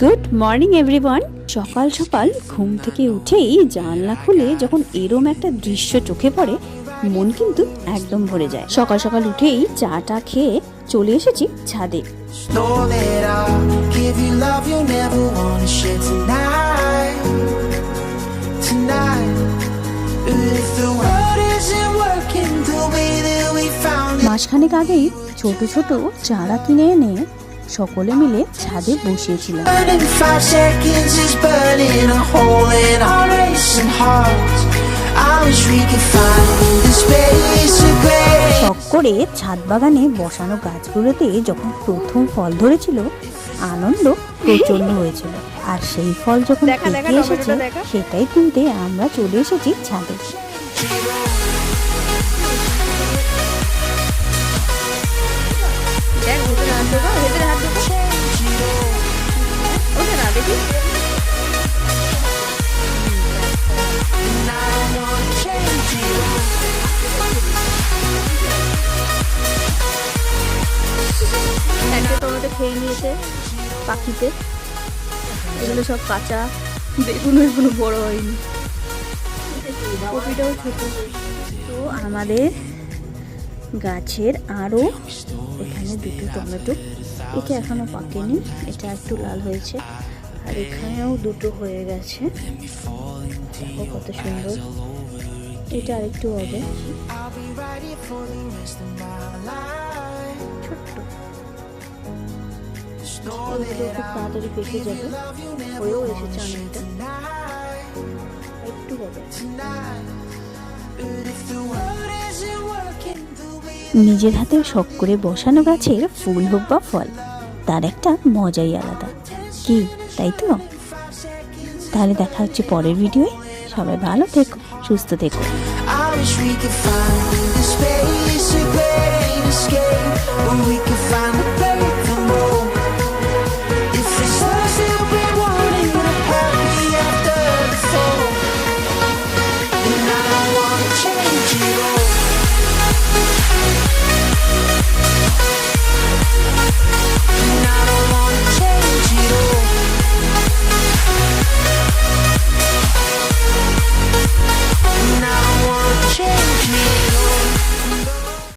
Good morning everyone. সকাল সকাল ঘুম থেকে উঠেই জানলা খুলে যখন এরম একটা দৃশ্য চোখে পড়ে, মন কিন্তু একদম ভরে যায়। সকাল সকাল উঠেই চাটা খেয়ে চলে এসেছি ছাদে। মাসখানেক আগেই ছোট ছোট চারা কিনে এনে সকলে মিলে ছাদে বসিয়েছিলাম। শখ করে ছাদ বাগানে বসানো গাছগুলোতে যখন প্রথম ফল ধরেছিল, আনন্দ প্রচন্ড হয়েছিল। আর সেই ফল যখন পেকে এসেছে, সেটাই তুলতে আমরা চলে এসেছি ছাদে। টমেটো খেয়ে নিয়েছে পাখিতে, এগুলো সব কাঁচা, বেগুন এগুলো বড় হয়নি, কপিটাও ছোট। তো আমাদের গাছের আরও এখানে দুটো টমেটো, এটা এখনো পাকেনি, এটা একটু লাল হয়েছে, আর এখানেও দুটো হয়ে গেছে, দেখো কত সুন্দর। এটা আরেকটু হবে, ছোট্ট, এগুলো খুব তাড়াতাড়ি পেকে যাবে, হয়েও এসেছে অনেকটা, একটু হবে। নিজের হাতে শখ করে বসানো গাছের ফুল হোক বা ফল, তার একটা মজাই আলাদা, কি তাই তো? তাহলে দেখা হচ্ছে পরের ভিডিওয়ে। সবাই ভালো থেকো, সুস্থ থেকো।